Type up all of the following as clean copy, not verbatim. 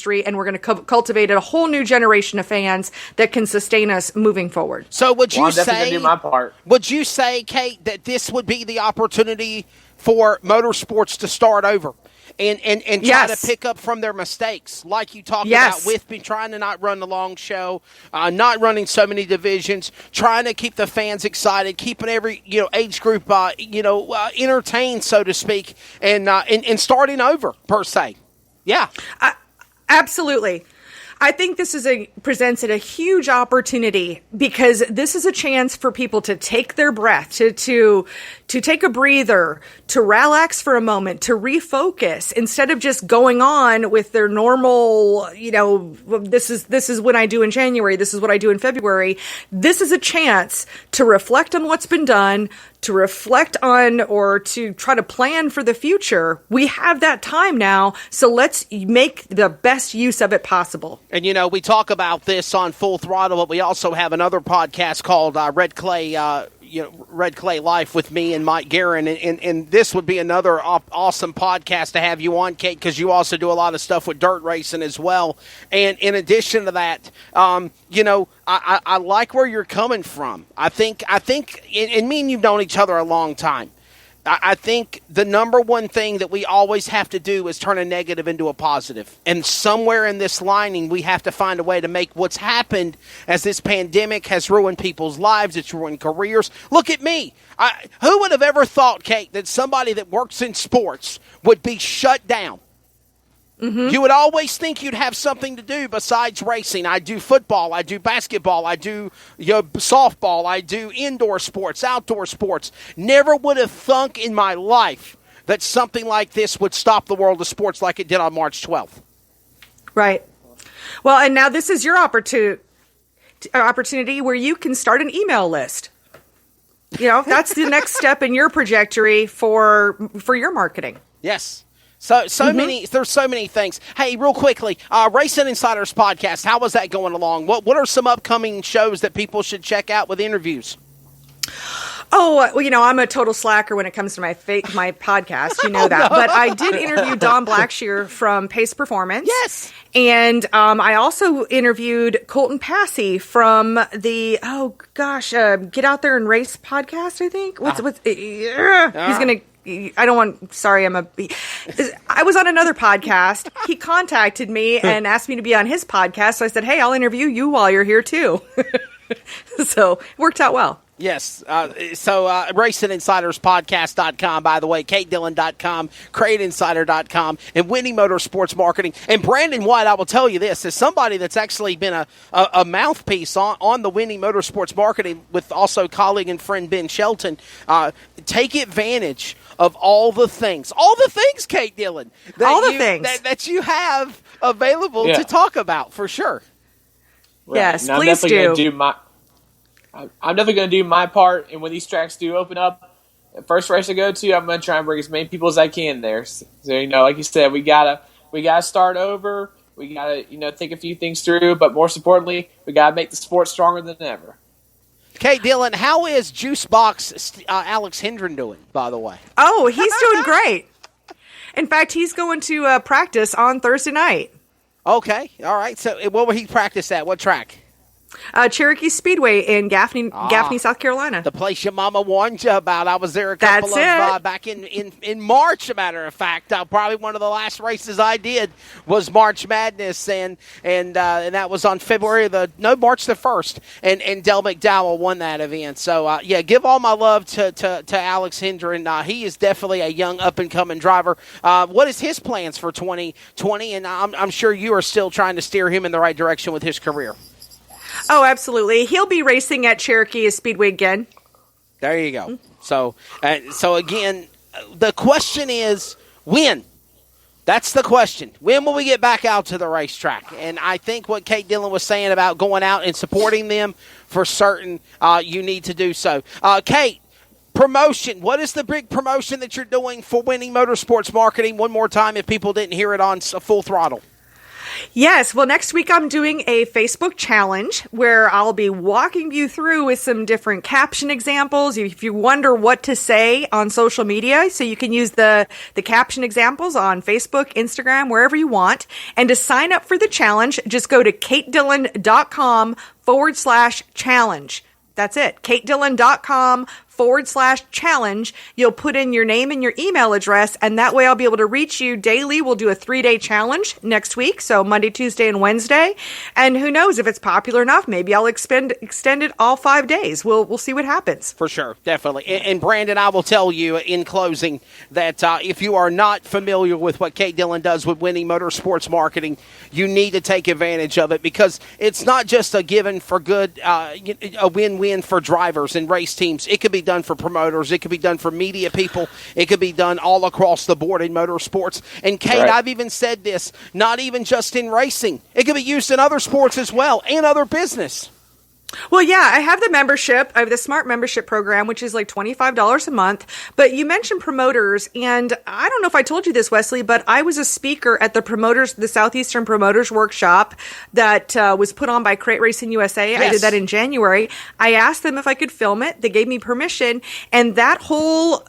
industry, and we're going to cultivate a whole new generation of fans that can sustain us moving forward. So would you I'm definitely gonna do my part. Would you say, Kate, that this would be the opportunity for motorsports to start over and try Yes. to pick up from their mistakes, like you talked Yes. about with trying to not run the long show, not running so many divisions, trying to keep the fans excited, keeping every age group entertained, so to speak, and starting over per se. Yeah, Absolutely. I think this presents a huge opportunity, because this is a chance for people to take their breath, to take a breather, to relax for a moment, to refocus, instead of just going on with their normal, this is what I do in January, this is what I do in February. This is a chance to reflect on what's been done, to reflect on or to try to plan for the future. We have that time now, so let's make the best use of it possible. And, we talk about this on Full Throttle, but we also have another podcast called Red Clay Life with me and Mike Guerin, and this would be another awesome podcast to have you on, Kate, because you also do a lot of stuff with dirt racing as well. And in addition to that, I like where you're coming from. I think, and me and you've known each other a long time. I think the number one thing that we always have to do is turn a negative into a positive. And somewhere in this lining, we have to find a way to make what's happened as this pandemic has ruined people's lives. It's ruined careers. Look at me. Who would have ever thought, Kate, that somebody that works in sports would be shut down? Mm-hmm. You would always think you'd have something to do besides racing. I do football, I do basketball, I do softball, I do indoor sports, outdoor sports. Never would have thunk in my life that something like this would stop the world of sports like it did on March 12th. Right. Well, and now this is your opportunity where you can start an email list. That's the next step in your trajectory for your marketing. Yes. So many. There's so many things. Hey, real quickly, Racing Insiders Podcast. How was that going along? What are some upcoming shows that people should check out with interviews? Oh, well, I'm a total slacker when it comes to my podcast. You know that. No. But I did interview Don Blackshear from Pace Performance. Yes. And I also interviewed Colton Passy from the Get Out There and Race podcast, I think. He's going to. I was on another podcast. He contacted me and asked me to be on his podcast. So I said, hey, I'll interview you while you're here too. So it worked out well. Yes. So RacingInsidersPodcast.com, by the way, KateDillon.com, CrateInsider.com, and Winnie Motorsports Marketing. And Brandon White, I will tell you this, as somebody that's actually been a mouthpiece on the Winnie Motorsports Marketing with also colleague and friend Ben Shelton, take advantage of all the things, Kate Dillon, that you have available to talk about for sure. Right. Yes, and please do. I'm definitely going to do my part, and when these tracks do open up, the first race I go to, I'm going to try and bring as many people as I can there. So like you said, we gotta start over. We gotta think a few things through, but most importantly, we gotta make the sport stronger than ever. Kate Dillon, how is Juicebox Alex Hendren doing, by the way? Oh, he's doing great. In fact, he's going to practice on Thursday night. Okay, all right. So what will he practice at? What track? Cherokee Speedway in Gaffney, South Carolina. The place your mama warned you about. I was there back in March, a matter of fact. Probably one of the last races I did was March Madness, and that was on March the 1st, and Del McDowell won that event. So, give all my love to Alex Hendren. He is definitely a young, up-and-coming driver. What is his plans for 2020? And I'm sure you are still trying to steer him in the right direction with his career. Oh, absolutely. He'll be racing at Cherokee Speedway again. There you go. So again, the question is when? That's the question. When will we get back out to the racetrack? And I think what Kate Dillon was saying about going out and supporting them, for certain, you need to do so. Kate, promotion. What is the big promotion that you're doing for Winnie Motorsports Marketing? One more time if people didn't hear it on Full Throttle. Yes. Well, next week I'm doing a Facebook challenge where I'll be walking you through with some different caption examples. If you wonder what to say on social media, so you can use the caption examples on Facebook, Instagram, wherever you want. And to sign up for the challenge, just go to katedillon.com/challenge. That's it. katedillon.com/challenge. You'll put in your name and your email address, and that way I'll be able to reach you daily. We'll do a 3-day challenge next week, so Monday, Tuesday, and Wednesday. And who knows, if it's popular enough, maybe I'll extend it all 5 days. We'll see what happens. For sure, definitely. And Brandon, I will tell you in closing that if you are not familiar with what Kate Dillon does with Winning Motorsports Marketing, you need to take advantage of it, because it's not just a given for good, a win-win for drivers and race teams. It could be done for promoters. It could be done for media people. It could be done all across the board in motorsports. And Kate, right. I've even said this, not even just in racing. It could be used in other sports as well and other business. Well, yeah, I have the membership. I have the Smart Membership Program, which is like $25 a month. But you mentioned promoters, and I don't know if I told you this, Wesley, but I was a speaker at the Southeastern Promoters Workshop that was put on by Crate Racing USA. Yes. I did that in January. I asked them if I could film it. They gave me permission, and that whole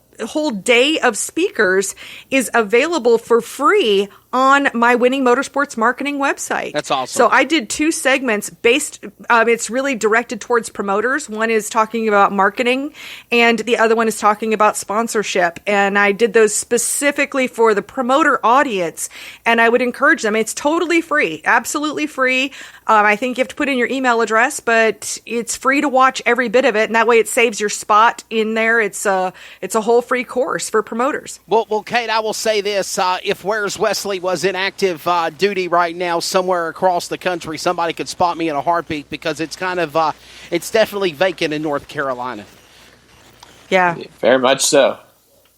day of speakers is available for free on my Winning Motorsports Marketing website. That's awesome. So I did 2 segments based, it's really directed towards promoters. One is talking about marketing, and the other one is talking about sponsorship. And I did those specifically for the promoter audience, and I would encourage them. It's totally free, absolutely free. I think you have to put in your email address, but it's free to watch every bit of it, and that way it saves your spot in there. It's a whole free course for promoters. Well, Kate, I will say this. If Where's Wesley was in active duty right now somewhere across the country, somebody could spot me in a heartbeat, because it's kind of it's definitely vacant in North Carolina. Yeah, very much so.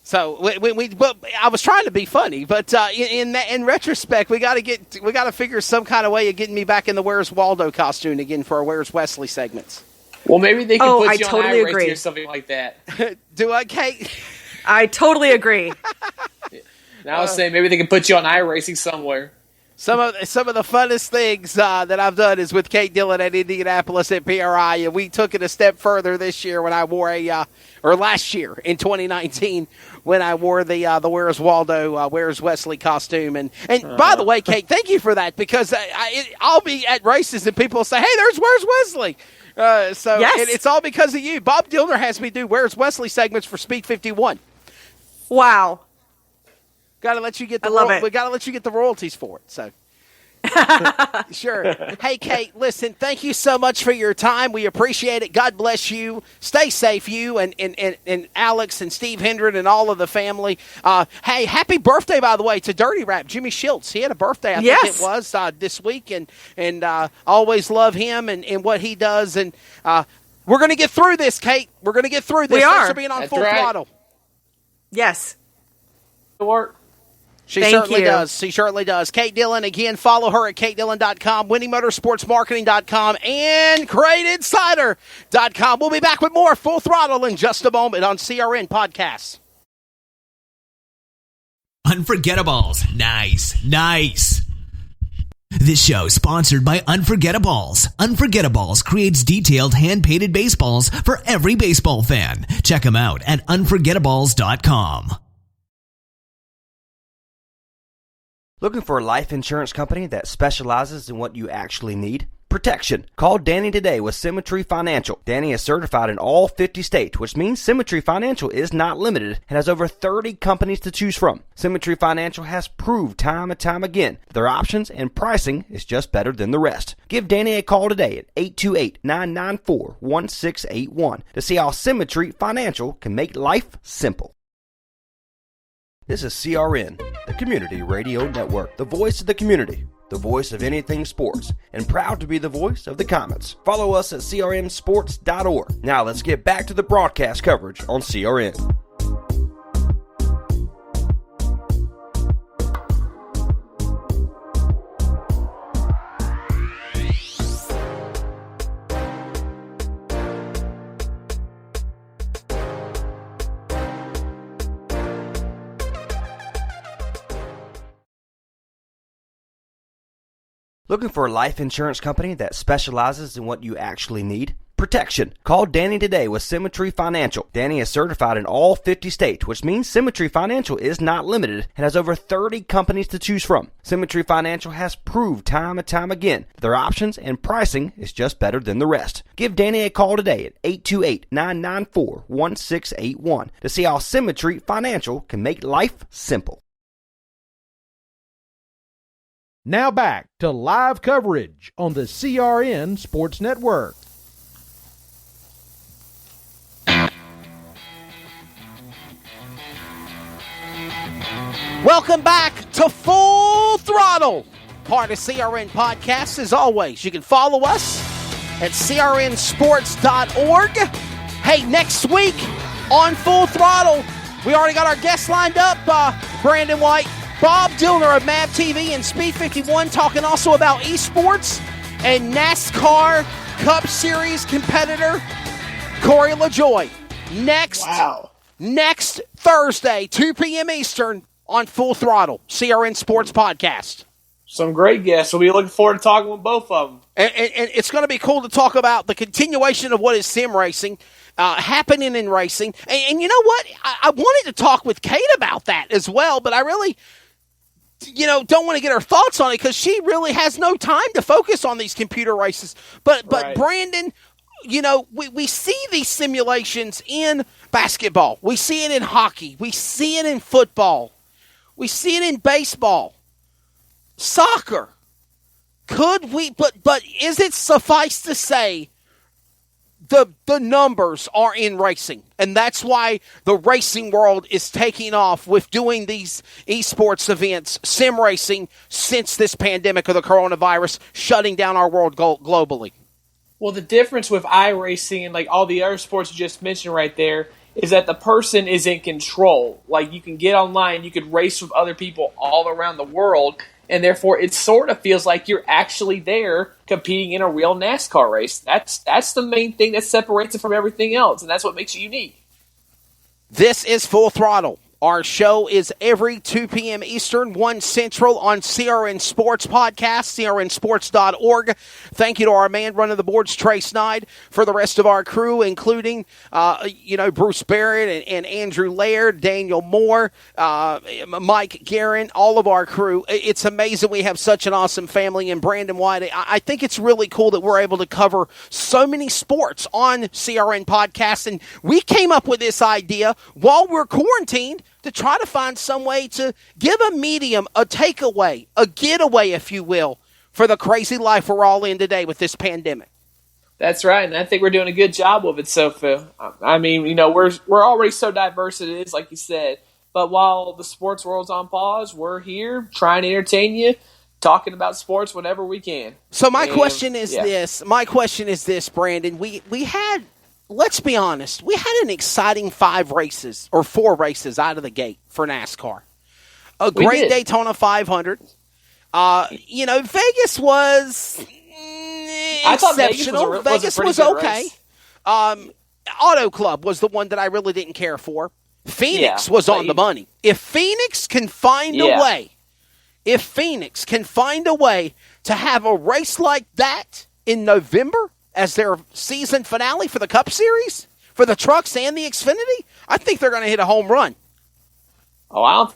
So I was trying to be funny, but in retrospect, we got to figure some kind of way of getting me back in the Where's Waldo costume again for our Where's Wesley segments. Well, maybe they can put you totally on agree. or something like that. Do I, Kate? I totally agree. Now I was saying maybe they can put you on iRacing somewhere. Some of the funnest things that I've done is with Kate Dillon at Indianapolis at PRI, and we took it a step further this year when I wore or last year in 2019 when I wore the Where's Waldo, Where's Wesley costume. And by the way, Kate, thank you for that, because I'll be at races and people will say, "Hey, there's Where's Wesley." Yes. It's all because of you. Bob Dillner has me do Where's Wesley segments for Speed 51. Wow. Got to let you get we got to let you get the royalties for it. So sure. Hey, Kate, listen, thank you so much for your time. We appreciate it. God bless you. Stay safe, you and Alex and Steve Hendren and all of the family. Hey, happy birthday, by the way, to Dirty Rap, Jimmy Schultz. He had a birthday, I think it was, this week, and always love him and what he does. And we're going to get through this, Kate. We're going to get through this. We are. Thanks for being on Full Throttle. Yes. Work. She certainly does. She certainly does. Kate Dillon, again, follow her at katedillon.com, winningmotorsportsmarketing.com, and crateinsider.com. We'll be back with more Full Throttle in just a moment on CRN Podcast. Unforgettables. Nice. This show is sponsored by Unforgettables. Unforgettables creates detailed hand-painted baseballs for every baseball fan. Check them out at unforgettables.com. Looking for a life insurance company that specializes in what you actually need? Protection. Call Danny today with Symmetry Financial. Danny is certified in all 50 states, which means Symmetry Financial is not limited and has over 30 companies to choose from. Symmetry Financial has proved time and time again that their options and pricing is just better than the rest. Give Danny a call today at 828-994-1681 to see how Symmetry Financial can make life simple. This is CRN, the Community Radio Network, the voice of the community, the voice of anything sports, and proud to be the voice of the Comets. Follow us at crnsports.org. Now let's get back to the broadcast coverage on CRN. Looking for a life insurance company that specializes in what you actually need? Protection. Call Danny today with Symmetry Financial. Danny is certified in all 50 states, which means Symmetry Financial is not limited and has over 30 companies to choose from. Symmetry Financial has proved time and time again their options and pricing is just better than the rest. Give Danny a call today at 828-994-1681 to see how Symmetry Financial can make life simple. Now back to live coverage on the CRN Sports Network. Welcome back to Full Throttle, part of CRN Podcast. As always, you can follow us at crnsports.org. Hey, next week on Full Throttle, we already got our guests lined up. Brandon White, Bob Dillner of MAV TV and Speed 51 talking also about esports, and NASCAR Cup Series competitor Corey LaJoie. Next Thursday, 2 p.m. Eastern on Full Throttle, CRN Sports Podcast. Some great guests. We'll be looking forward to talking with both of them. And it's going to be cool to talk about the continuation of what is sim racing, happening in racing. And you know what? I wanted to talk with Kate about that as well, but I really, don't want to get her thoughts on it because she really has no time to focus on these computer races. But Right. Brandon, we see these simulations in basketball. We see it in hockey. We see it in football. We see it in baseball, soccer. Could we? But is it suffice to say the numbers are in racing, and that's why the racing world is taking off with doing these esports events, sim racing, since this pandemic of the coronavirus shutting down our world globally. Well, the difference with iRacing and like all the other sports you just mentioned right there is that the person is in control. Like, you can get online, you could race with other people all around the world, and therefore it sort of feels like you're actually there competing in a real NASCAR race. That's the main thing that separates it from everything else, and that's what makes it unique. This is Full Throttle. Our show is every 2 p.m. Eastern, 1 Central on CRN Sports Podcast, crnsports.org. Thank you to our man running the boards, Trey Snide, for the rest of our crew, including, Bruce Barrett and Andrew Laird, Daniel Moore, Mike Guerin, all of our crew. It's amazing we have such an awesome family. And Brandon White, I think it's really cool that we're able to cover so many sports on CRN Podcast. And we came up with this idea while we're quarantined, to try to find some way to give a medium, a takeaway, a getaway, if you will, for the crazy life we're all in today with this pandemic. That's right, and I think we're doing a good job of it so far. I mean, we're already so diverse it is, like you said. But while the sports world's on pause, we're here trying to entertain you, talking about sports whenever we can. So my question is this, Brandon. We had, let's be honest, we had an exciting 4 races out of the gate for NASCAR. A great Daytona 500. Vegas was I thought exceptional. Vegas was okay. Auto Club was the one that I really didn't care for. Phoenix was on the money. If Phoenix can find a way to have a race like that in November as their season finale for the Cup Series, for the trucks and the Xfinity, I think they're going to hit a home run. Oh, I don't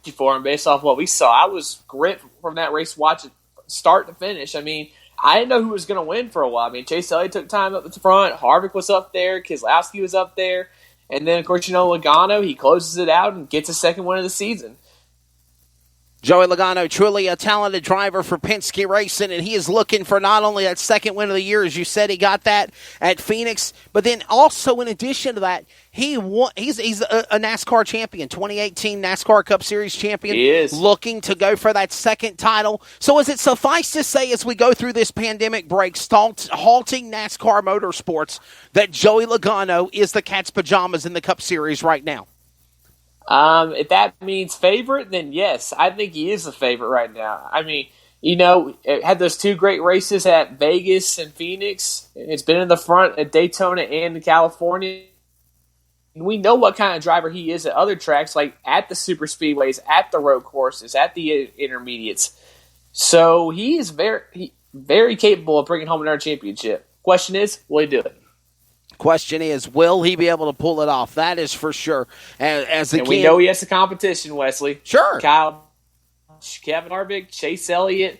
think for him based off what we saw. I was gripped from that race, watching start to finish. I mean, I didn't know who was going to win for a while. I mean, Chase Elliott took time up at the front. Harvick was up there. Keselowski was up there. And then, of course, Logano, he closes it out and gets a second win of the season. Joey Logano, truly a talented driver for Penske Racing, and he is looking for not only that second win of the year, as you said, he got that at Phoenix, but then also in addition to that, he's a NASCAR champion, 2018 NASCAR Cup Series champion. He is. Looking to go for that second title. So is it suffice to say, as we go through this pandemic break, halting NASCAR Motorsports, that Joey Logano is the cat's pajamas in the Cup Series right now? If that means favorite, then yes, I think he is the favorite right now. I mean, it had those 2 great races at Vegas and Phoenix. It's been in the front at Daytona and in California. We know what kind of driver he is at other tracks, like at the super speedways, at the road courses, at the intermediates. So he is very capable of bringing home another championship. Question is, will he do it? Question is, will he be able to pull it off? That is for sure. And we know he has the competition, Wesley. Sure. Kyle, Kevin Harvick, Chase Elliott,